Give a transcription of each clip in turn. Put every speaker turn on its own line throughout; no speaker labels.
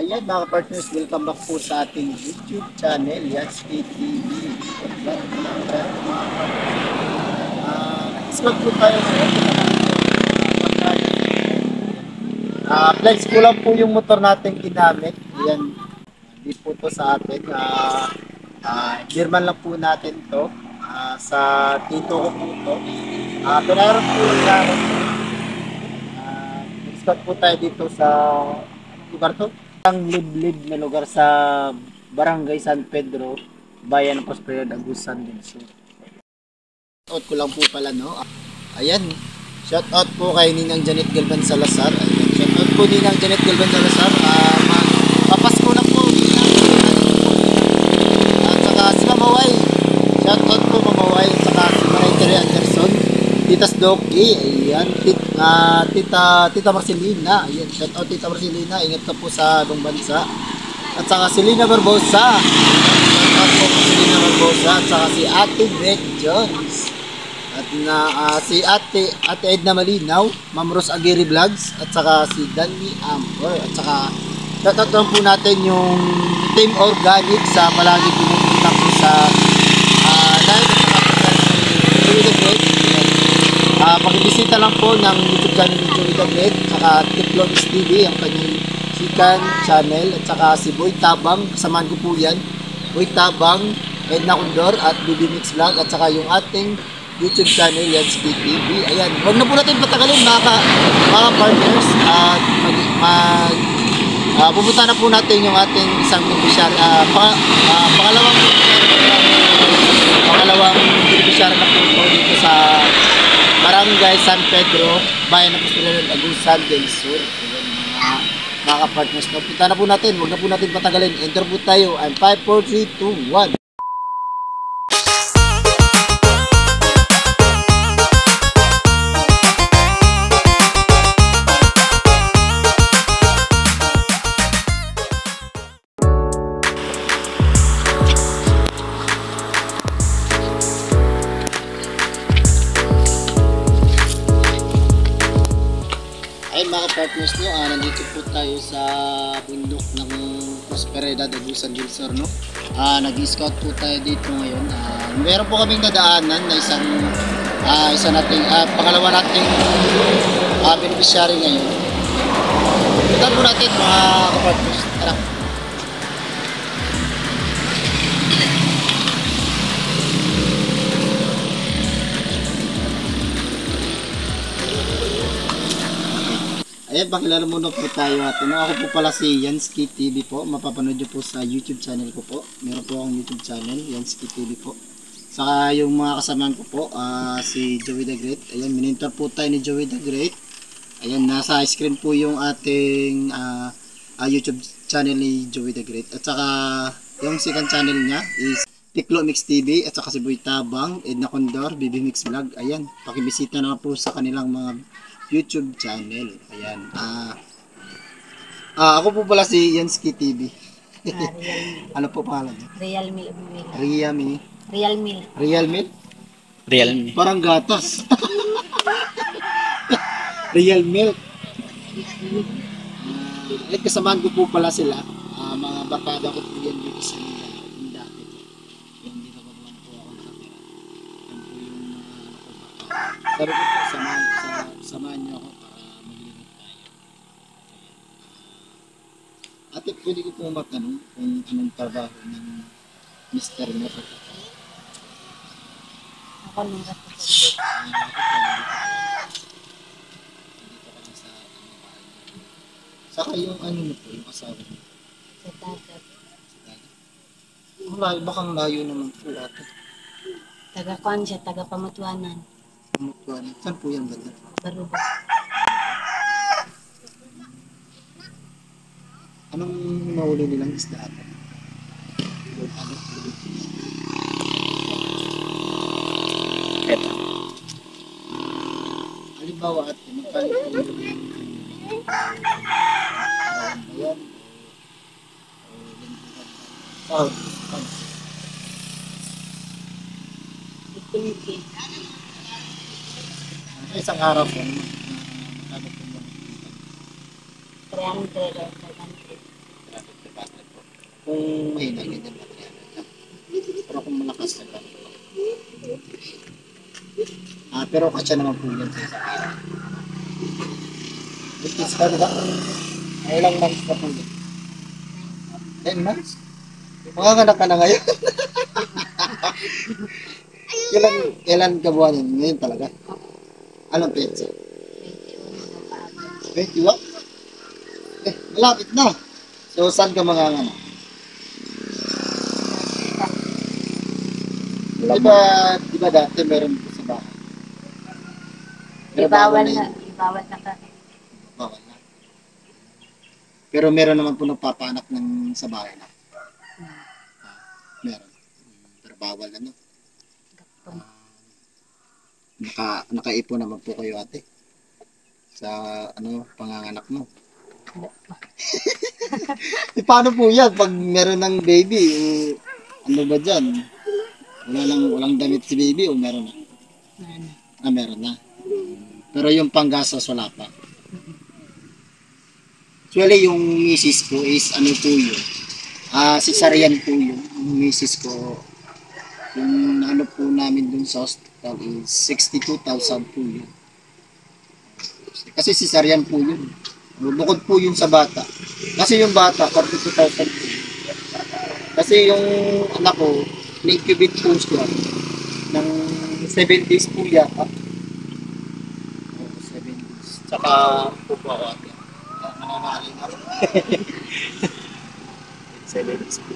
Ayan mga partners, welcome back po sa ating YouTube channel, Yatsky TV. Nag-vlog po tayo ngayon. Flex ko lang po yung motor natin ginamit. Ayan, hindi po to sa atin. German lang po natin to. Sa tito ko po to. Pinayaran po namin. Nag-start po tayo dito sa lugar to. Ang liblib na lugar sa Barangay San Pedro, Bayan ng Prosperidad, Agusan din. So, out ko lang po pala, no? Ayan, shout out po kay Ninang Janet Galvan Salazar. Ayan, shout out po Ninang Janet Galvan Salazar. Papasko na po. At saka si Mamaway. Shout out po Mamaway. At saka si Maray Terry Anderson. Titas Doki. Ayan, Tita Marcelina. Ayan, shout out Tita Marcelina. Ingat ka po sa ibang bansa. At saka si Lina Barbosa. Shout out po si Lina Barbosa. At saka si Ate Beck Jones. At si Ate Edna Malinaw, Ma'am Rose Aguirre Vlogs, at saka si Danny Amper. At saka tatatawag po natin yung Team Organic sa palagi pumupunta po sa live at saka Joey the Great. Pakibisita lang po ng YouTube channel ni Joey the Great, at saka Tiklo TV, ang kanyang sikan channel, at saka si Boy Tabang, kasamahan ko po yan. Boy Tabang, Edna Condor at BB Mix Vlog, at saka yung ating YouTube channel, Yatsky TV. Ayan, huwag na po natin patagalin mga partners. At pupunta na po natin yung ating isang beneficiary. Pangalawang beneficiary na po ito dito sa Barangay San Pedro, Bayan ng Prosperidad, Agusan del Sur. Ayan, mga partners. Pupunta na po natin, huwag na po natin patagalin. Enter po tayo. I'm 5, 4, 3, 2, 1. Mga partners nyo, nandito po tayo sa bundok ng Prosperidad, Agusan del Sur, no? Nag-scout po tayo dito ngayon. Meron po kaming nadaanan na isa nating pangalawa nating beneficiary ngayon. Punta po natin mga partners. Tara. Ayan, pakilala muna po tayo atin. Ako po pala si Yatsky TV po. Mapapanood nyo po sa YouTube channel ko po. Meron po akong YouTube channel, Yatsky TV po. Saka yung mga kasamaan ko po, si Joey the Great. Ayan, minintor po tayo ni Joey the Great. Ayan, nasa screen po yung ating YouTube channel ni Joey the Great. At saka yung second channel niya is Tiklo Mix TV. At saka si Boy Tabang, Edna Condor, BB Mix Vlog. Ayan, pakibisita na po sa kanilang mga YouTube channel. Ayan. Ako po pala si Yatsky TV. Ano po pangalan niyo?
Realme.
Realme.
Realme.
Realme?
Realme.
Parang gatas. Real milk. Kasamahan ko po pala sila. Mga bakada ko po yan dito sa yung dati. Yung dito ko naman po ako nakatira. Yan po yung sabi ko po, samahan niyo ako para maglilit tayo. Ate, pwede ko po matanong kung anong trabaho ng Mr. mo?
Ako nung gato.
Dito ka lang sa bahay. Saka yung ano mo po, yung asawa mo.
Sa dagat.
Bakang layo naman po ate.
Taga-kuan siya, taga-pamatuanan.
Saan po yan banda?
Baruba.
Anong mahuli nilang isda ate? Ano?
Eto.
Halimbawa ate, magkano po yung bayan?
Dipinti.
Isang araw po, magkano po yung
300 or 500.
Kung mahina, ganyan lang. Pero kung malakas na ganun. Pero kasya naman po yan sa isang araw. Buntis ka, di ba? Ilang months na po yan? 10 months? Makakanak ka na ngayon. Kailan ka buwan yun? Ngayon talaga. Anong petsa? 21? Malapit na. So, saan ka manganganak? Di ba dati meron po sa bahay? Pero
Ibawal
yun.
na. Ibawal na ka.
Bawal na. Pero meron naman po nagpapanak ng sa bahay na. Meron. Pero bawal na, no? Nakaipon naman po kayo, ate. Sa, panganganak mo. Paano po yan? Pag meron ng baby, ano ba dyan? Walang damit si baby o meron na? Meron na. Pero yung panggastos wala pa. Actually, yung misis ko is ano po yun? Cesarean po yun. Yung misis ko, yung ano po namin dun sa hospital is 62,000 po yun. Kasi cesarean po yun. Bukod po yun sa bata. Kasi yung bata, 42,000 po. Kasi yung anak ko, na-incubate po siya ng 7 days po yata. 7 days. Tsaka po po ako ate. Nananaling ako. 7 days po.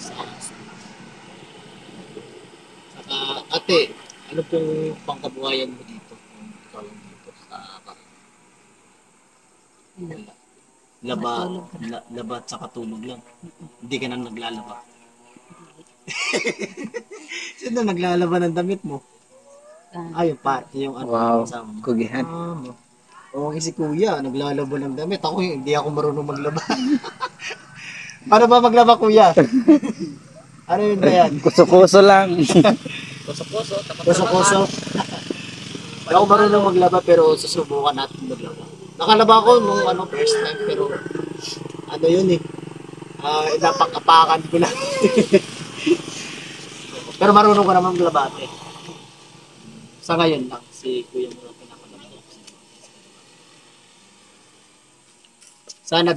Tsaka ate, ano pong pangkabuhayan mo dito? Kung ikaw lang dito sa wala. Laba at saka tulog lang. Hindi ka nang naglalaba. Sino naglalaba ng damit mo? Yung ano,
Wow,
kasama mo.
kugihan.
Oo, si kuya, naglalaba ng damit. Ako, hindi ako marunong maglaba. Paano ba maglaba, kuya? Ano yun ba yan?
Kuso-kuso lang.
Koso-koso. Hindi ako marunong maglaba pero susubukan natin maglaba. Nakalaba ko nung first time pero ano yun eh. Napakapakan ko lang. Pero marunong ko naman maglaba ate. Sa ngayon lang, si kuya mo lang pinakalaba ko. Sana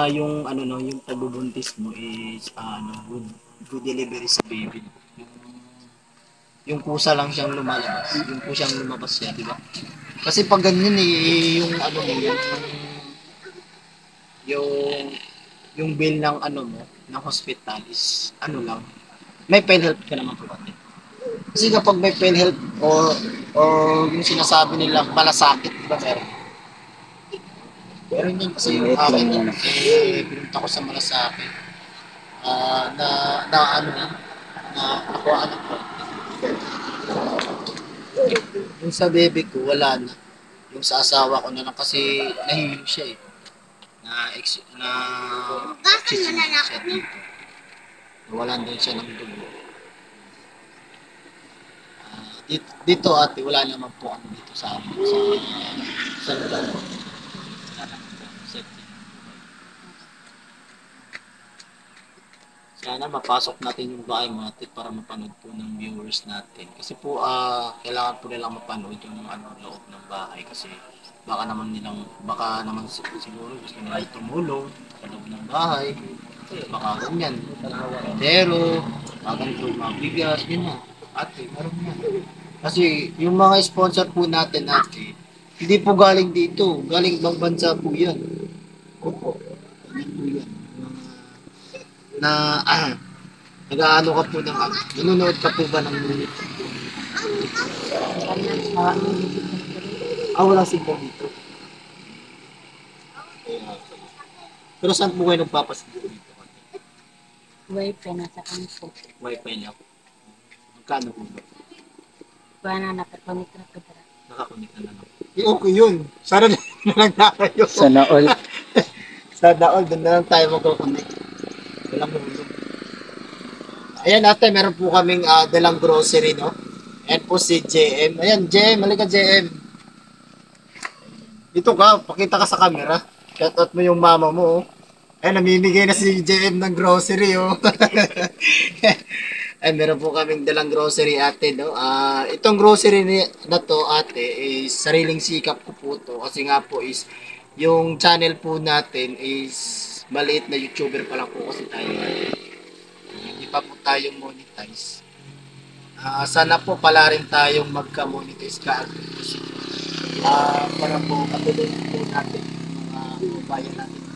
yung yung pagbubuntis mo is good delivery sa baby. Yung kusa lang siyang lumalabas. Yung kusang lumabas siya, di ba? Kasi pag ganyan yung yung yung bill ng mo, ng hospital is lang. May PhilHealth ka naman po ate. Kasi kapag may PhilHealth or yung sinasabi nila malasakit, di ba meron? Meron yun kasi yung akin pinunta ko sa malasakit. Nakuha anak ko. Yung sa baby ko, wala na. Yung sa asawa ko na lang kasi nahihilo siya eh. Na oxygen siya dito. Nawalan din siya ng dugo. Dito ate, wala naman po ano dito sa amin. Sa lugar ko. Wala naman po. Safety. Sana mapasok natin yung bahay mga ate para mapanood po ng viewers natin. Kasi po kailangan po nilang mapanood yung loob ng bahay kasi baka naman siguro gusto nila tumulong sa loob ng bahay. Baka ganyan. Pero, ganito, mabigas, yun na. Ate, meron yan. Kasi yung mga sponsor po natin ate, hindi po galing dito. Galing ibang bansa po yan. Opo. Yan po yan. Nag-aano ka po ng nanonood ka po ba ng wala signal dito. Pero saan po kayo nagpapasiguro dito?
Wifi nasa kampo.
Wi-Fi lang. Magkano po ba?
Kuha na nakakonect na ko dara.
Nakakonect na lang. Okay yun. Sana na lang na kayo.
Sana all.
Sana all. Doon na lang tayo magkakonect. Walang hulog. Ayan ate, meron po kaming dalang grocery, no? Ayan po si JM. Ayan, JM. Halika, JM. Dito ka. Pakita ka sa camera. Shoutout mo yung mama mo, oh. Ay, namimigay na si JM ng grocery, oh. Ay, meron po kaming dalang grocery, ate, no? Itong grocery na to, ate, is sariling sikap ko po to. Kasi nga po is, yung channel po natin is maliit na YouTuber pa lang po kasi tayo. Hindi pa po tayo monetize. Sana po pala rin tayong magka-monetize ka. Para po katulong po natin yung mga bayan natin.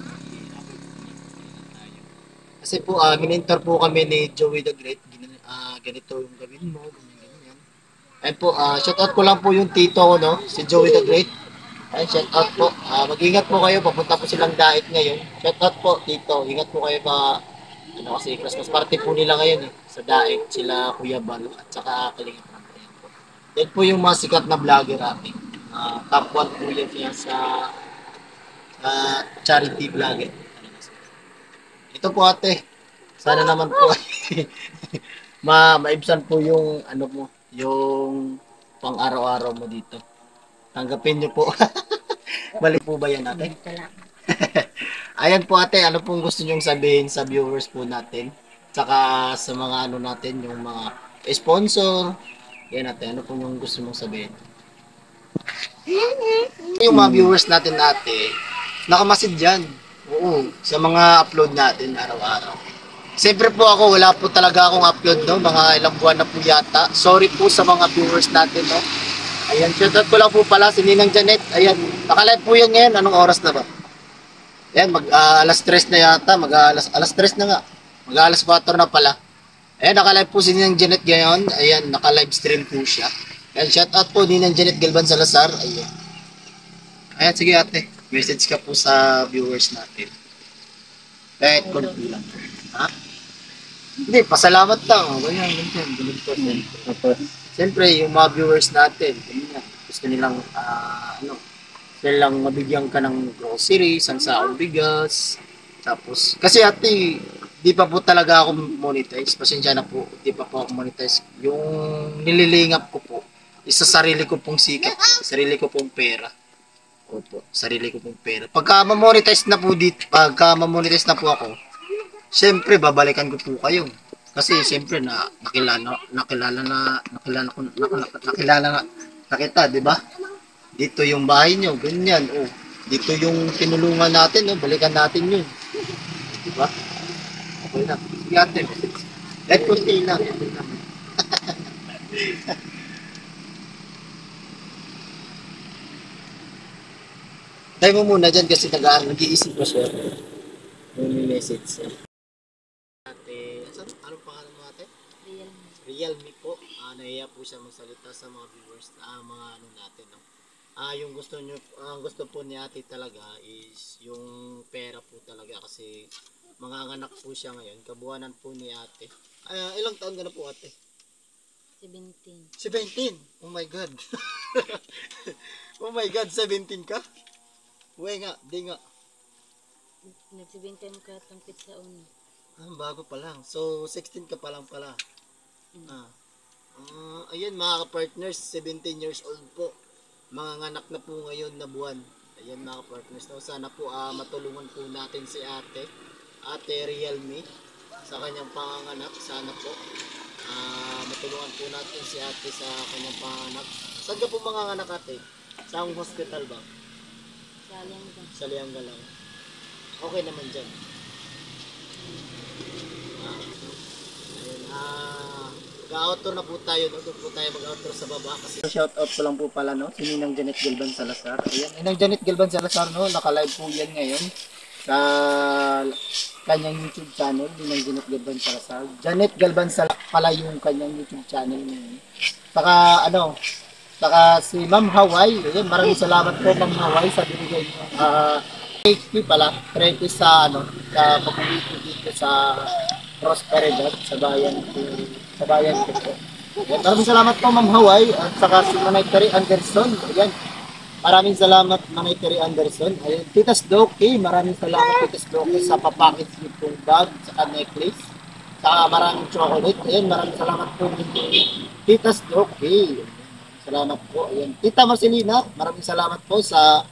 Kasi po, minentor po kami ni Joey the Great. Ganito yung gawin mo, ganyan, ganyan. Ayun po, shoutout ko lang po yung tito ko, no? Si Joey the Great. Ayun, shoutout po. Mag-ingat po kayo, papunta po silang dait ngayon. Shoutout po, tito. Ingat po kayo ano kasi, Christmas party po nila ngayon eh. Sa dait, sila Kuya Bal, at saka Kalingap Rampen po. Yan po yung mga sikat na vlogger ating. Top 1 po yan siya sa charity vlogger. Ito po ate, sana naman po maibsan po yung ano mo, yung pang araw-araw mo dito. Tanggapin niyo po. Bali po ba yan ate?
Salamat.
Ayan po ate, ano pong gusto nyong sabihin sa viewers po natin? Tsaka sa mga ano natin, yung mga sponsor. Yan ate, ano pong yung gusto mong sabihin? Yung mga viewers natin ate, nakamasid dyan. Oo, sa mga upload natin araw-araw. Siyempre po ako, wala po talaga akong upload no, mga ilang buwan na po yata. Sorry po sa mga viewers natin no. Ayan, shoutout ko lang po pala si Ninang Janet. Ayan, nakalive po yan ngayon. Anong oras na ba? Ayan, alas 3 na yata. Alas 3 na nga. Alas 4 na pala. Ayan, nakalive po si Ninang Janet ngayon. Ayan, naka-live stream po siya. Ayan, shoutout po Ninang Janet Galban Salazar. Ayan. Ayan, sige ate. Message ka po sa viewers natin. Kahit konti lang. Ha? Hindi, pasalamat lang. Ganyan, ganyan. Ganyan po. Siyempre, yung mga viewers natin, ganyan, gusto nilang, nilang mabigyan ka ng groceries, ang saong bigas. Tapos, kasi ate, di pa po talaga ako monetize. Pasensya na po, di pa po ako monetize. Yung nililingap ko po, isa sarili ko pong sikat, sarili ko pong pera. Opo, sarili ko pong pera. Pagka ma-monetize na po dito, pagka ma-monetize na po ako, siyempre babalikan ko po kayo. Kasi siyempre nakilala na kita, 'di ba? Dito yung bahay niyo, ganyan. Oh, dito yung tinulungan natin, oh, balikan natin 'yun. 'Di ba? Okay na. Sige ate. Let konti lang. Tayo mo muna dyan kasi nag-iisip ko siya. May message. Ate, anong pangalan mo ate?
Realme.
Realme po. Nahiya po siya magsalita sa mga viewers, mga ano natin, no? Yung gusto nyo, ang gusto po ni ate talaga is yung pera po talaga kasi manganganak po siya ngayon. Kabuanan po ni ate. Ilang taon ka na po ate?
17.
17? Oh my God. Oh my God, 17 ka? Uwe nga, di nga.
Nag-17 ka itong pizza on.
Bago pa lang. So, 16 ka pa lang pala. Ayan mga ka-partners, 17 years old po. Mga nganak na po ngayon na buwan. Ayan mga ka-partners. No? Sana po matulungan po natin si ate. Ate Realme sa kanyang panganganak. Sana po matulungan po natin si ate sa kanyang panganganak. Saan ka po mga nganak ate? Sa hospital ba?
Sayang ka.
Sa Lianga lang. Okay naman dyan. Mag-outro na po tayo. Doon po tayo mag-outro sa baba. Kasi shoutout ko lang po pala, no? Si Ninang Janet Galban Salazar. Ayan. Ninang Janet Galban Salazar, no? Naka-live po yan ngayon sa kanyang YouTube channel. Ninang Janet Galban Salazar. Janet Galban Salazar pala yung kanyang YouTube channel ngayon. Saka, saka si Ma'am Hawaii. Ayan. Maraming salamat po Ma'am Hawaii sa binigay niyo. HP pala. Thank you sa, sa pag-uwi ko dito sa Prosperidad sa bayan ko po. Yan, maraming salamat po Ma'am Hawaii at saka si Manay Terry Anderson. Ayan. Maraming salamat Manay Terry Anderson. Ayan. Titas Doki, maraming salamat Titas Doki sa papakit niyo pong bag saka necklace. Saka maraming chocolate. Ayan, maraming salamat po Titas Doki. Salamat po. Ayan. Tita Marcelina, maraming salamat po sa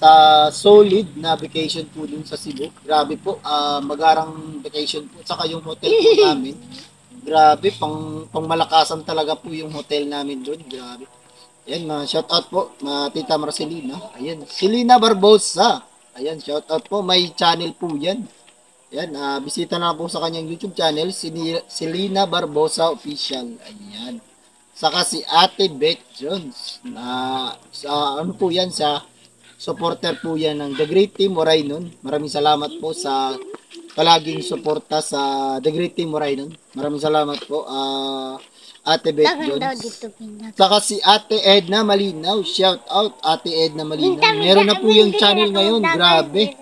sa solid na vacation po dun sa Cebu. Grabe po, magarang vacation po. Saka yung hotel po namin. Grabe, pang malakasan talaga po yung hotel namin doon. Grabe. Ayan, shout out po, Tita Marcelina. Ayan, Selena Barbosa. Ayan, shout out po. May channel po yan. Ayan, bisita na po sa kanyang YouTube channel, Selena Barbosa Official. Ayan. Saka si Ate Beth Jones. Sa ano po yan, sa supporter po yan ng The Great Team Moraynon. Maraming salamat po sa palaging suporta sa The Great Team Moraynon. Maraming salamat po, Ate Beth Jones. Saka si Ate Edna Malinaw. Shout out, Ate Edna Malinaw. Meron na po yung channel ngayon. Grabe.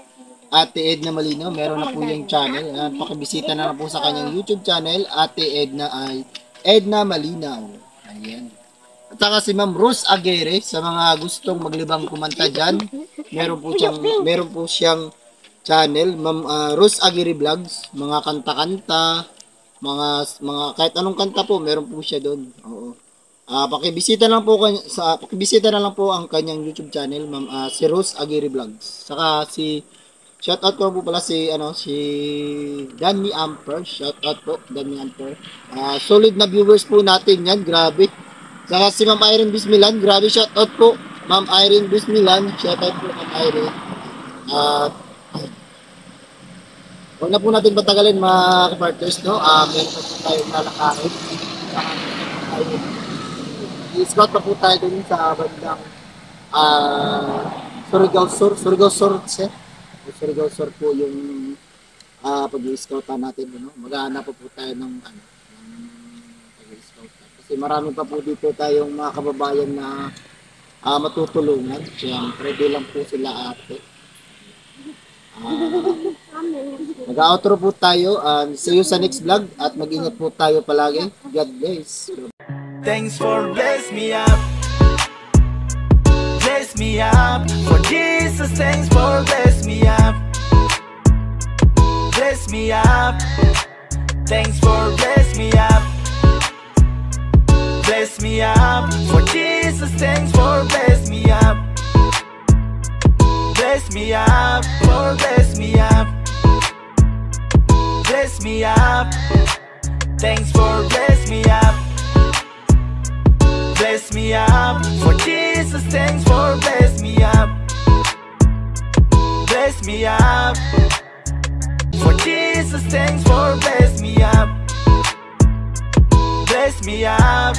Ate Edna Malinaw, meron na po yung channel. Pakibisita na po sa kanyang YouTube channel, Ate Edna Malinaw. Ayan. At saka si Ma'am Rose Aguirre, sa mga gustong maglibang kumanta dyan, meron po siyang channel, Ma'am Rose Aguirre Vlogs, mga kanta-kanta, mga kahit anong kanta po, meron po siya doon. Oo. Pakibisita na lang po ang kanyang YouTube channel, Ma'am si Rose Aguirre Vlogs. Saka si shout out ko po pala si Danny Amper. Shout out po Danny Amper. Solid na viewers po natin 'yan, grabe. Saka si Ma'am Irene Bismilan, grabe, shout out po Ma'am Irene Bismilan. Shout out po Ma'am Irene. Huwag na po natin patagalin mga kapartners, no? Meron pa po tayong lalakarin. I-scout pa po tayo dun sa bandang Surigao Sur po yung pag-i-scoutan natin, no? Maghahanap pa po tayo ng pag-i-scout. Kasi marami pa po dito tayong mga kababayan na matutulungan. Siyempre, lang po sila ate. Mag-outro po tayo. See you sa next vlog at mag-ingat po tayo palagi. God bless.
Thanks for bless me up. Bless me up. For Jesus, thanks for bless me up. Bless me up. Thanks for bless me up. Bless me up. For Jesus, thanks for bless me up. Bless me up, for bless me up. Bless me up. Thanks for bless me up. Bless me up. For Jesus, thanks for bless me up. Bless me up. For Jesus, thanks for bless me up. Bless me up.